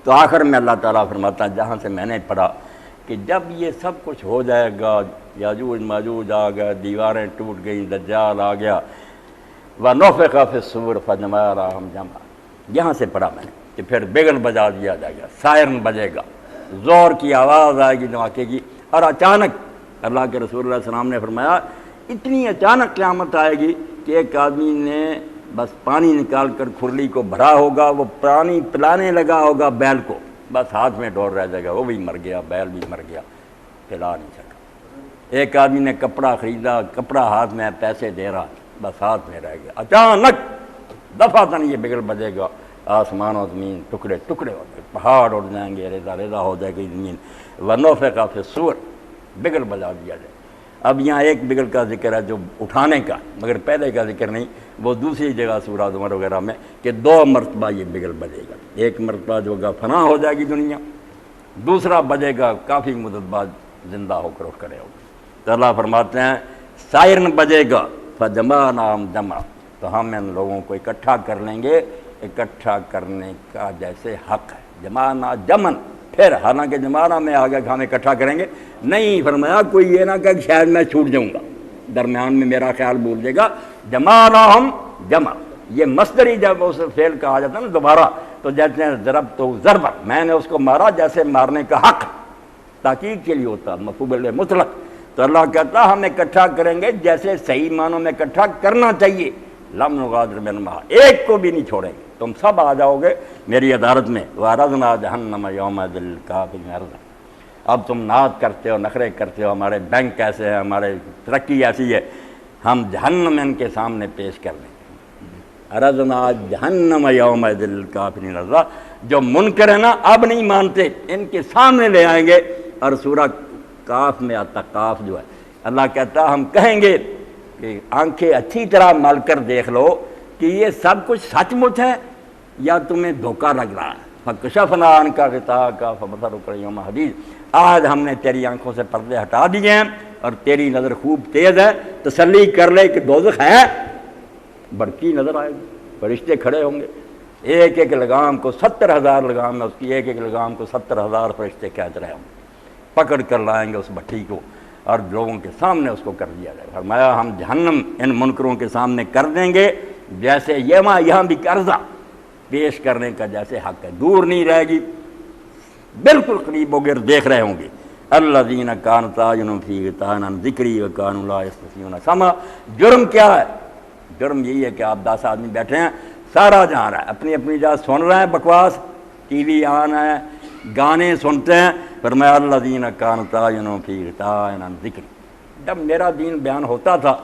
تو آخر میں اللہ تعالیٰ فرماتا ہے جہاں سے میں نے پڑھا کہ جب یہ سب کچھ ہو جائے گا، یاجوج ماجوج آ گیا، دیواریں ٹوٹ گئیں، دجال آ گیا، وَنُفِخَ فِي الصُّورِ فَجَمَعَهُمْ جَمْعًا، یہاں سے پڑھا میں نے کہ پھر بگل بجا دیا جائے گا، سائرن بجے گا، زور کی آواز آئے گی دھماکے کی، اور اچانک اللہ کے رسول اللہ علیہ السلام نے فرمایا اتنی اچانک قیامت آئے گی کہ ایک آدمی نے بس پانی نکال کر کھرلی کو بھرا ہوگا، وہ پانی پلانے لگا ہوگا بیل کو، بس ہاتھ میں ڈور رہ جائے گا، وہ بھی مر گیا، بیل بھی مر گیا، پلا نہیں سکا۔ ایک آدمی نے کپڑا خریدا، کپڑا ہاتھ میں پیسے دے رہا، بس ہاتھ میں رہ گیا، اچانک دفعتاً یہ بگل بجے گا، آسمان و زمین ٹکڑے ٹکڑے ہو گئے، پہاڑ اڑ جائیں گے، ریزہ ریزہ ہو جائے گی زمین، وَنُفِخَ فِي الصُّورِ، بگل بجا دیا جائے۔ اب یہاں ایک بگل کا ذکر ہے جو اٹھانے کا، مگر پہلے کا ذکر نہیں، وہ دوسری جگہ سورہ زمر وغیرہ میں کہ 2 مرتبہ یہ بگل بجے گا، ایک مرتبہ جو ہوگا فنا ہو جائے گی دنیا، دوسرا بجے گا کافی مدت بعد زندہ ہو کر اٹھ کھڑے ہوگا۔ تو اللہ فرماتے ہیں سائرن بجے گا فَجَمَعْنَاهُمْ جَمْعًا، تو ہم ان لوگوں کو اکٹھا کر لیں گے، اکٹھا کرنے کا جیسے حق ہے، جمعنا جمن، پھر حالانکہ جمعنا میں آگے کہ ہم اکٹھا کریں گے نہیں، فرمایا کوئی یہ نہ کہ شاید میں چھوٹ جاؤں گا، درمیان میں میرا خیال بھول جائے گا، جمعناہم جمع، یہ مصدری جب اس فعل کہا جاتا ہے نا دوبارہ تو جیسے ہیں ضرب تو ضربہ، میں نے اس کو مارا جیسے مارنے کا حق تاکید کے لیے ہوتا، مفعول مطلق، تو اللہ کہتا ہم اکٹھا کریں گے جیسے صحیح معنوں میں اکٹھا کرنا چاہیے، لم نغادر منہم، ایک کو بھی نہیں چھوڑیں گے، تم سب آ جاؤ گے میری عدالت میں، وَعَرَضْنَا جَهَنَّمَ يَوْمَئِذٍ لِلْكَافِرِينَ عَرْضًا۔ اب تم نعت کرتے ہو، نخرے کرتے ہو، ہمارے بینک کیسے ہیں، ہمارے ترقی ایسی ہے، ہم جہنم ان کے سامنے پیش کر دیں گے، عَرَضْنَا جَهَنَّمَ يَوْمَئِذٍ لِلْكَافِرِينَ عَرْضًا، جو منکر ہیں نا اب نہیں مانتے، ان کے سامنے لے آئیں گے، اور سورہ کاف میں آتا، کاف جو ہے اللہ کہتا ہم کہیں گے کہ آنکھیں اچھی طرح مل کر دیکھ لو کہ یہ سب کچھ سچ مچ ہے یا تمہیں دھوکہ لگ رہا ہے، فَكَشَفْنَا عَنْكَ غِطَاءَكَ فَبَصَرُكَ الْيَوْمَ حَدِيدٌ، آج ہم نے تیری آنکھوں سے پردے ہٹا دیے ہیں اور تیری نظر خوب تیز ہے، تسلی کر لے کہ دوزخ ہے، بڑکی نظر آئے گی، فرشتے کھڑے ہوں گے، ایک ایک لگام کو 70,000 لگام ہے اس کی، ایک ایک لگام کو 70,000 فرشتے کھینچ رہے ہوں گے، پکڑ کر لائیں گے اس بھٹی کو اور لوگوں کے سامنے اس کو کر دیا جائے گا۔ فرمایا ہم جہنم ان منکروں کے سامنے کر دیں گے جیسے یہاں بھی قرضہ پیش کرنے کا جیسے حق ہے، دور نہیں رہے گی، بالکل قریب ہو گئے، دیکھ رہے ہوں گے۔ الذین کانت اعینہم فی غطاء عن ذکری وکانوا لا یستطیعون سمعا، جرم کیا ہے؟ جرم یہی ہے کہ آپ 10 آدمی بیٹھے ہیں، سارا جہاں رہا ہے، اپنی اپنی جگہ سن رہے ہیں بکواس، ٹی وی آن ہے، گانے سنتے ہیں، فرمایا الذین کانت اعینہم فی غطاء عن ذکری، جب میرا دین بیان ہوتا تھا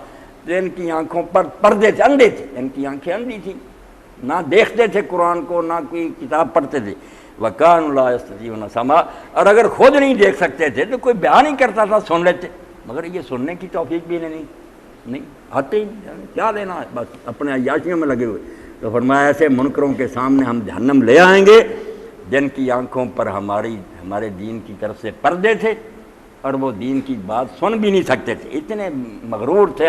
تو ان کی آنکھوں پر پردے تھے، اندھے تھے، ان کی آنکھیں اندھی تھیں، نہ دیکھتے تھے قرآن کو، نہ کوئی کتاب پڑھتے تھے، وَكَانُوا لَا يَسْتَطِيعُونَ سَمْعًا، اور اگر خود نہیں دیکھ سکتے تھے تو کوئی بیان ہی کرتا تھا، سن لیتے، مگر یہ سننے کی توفیق بھی نہیں آتے ہی، کیا لینا ہے، بس اپنے عیاشیوں میں لگے ہوئے۔ تو فرمایا ایسے منکروں کے سامنے ہم جہنم لے آئیں گے جن کی آنکھوں پر ہمارے دین کی طرف سے پردے تھے اور وہ دین کی بات سن بھی نہیں سکتے تھے، اتنے مغرور تھے،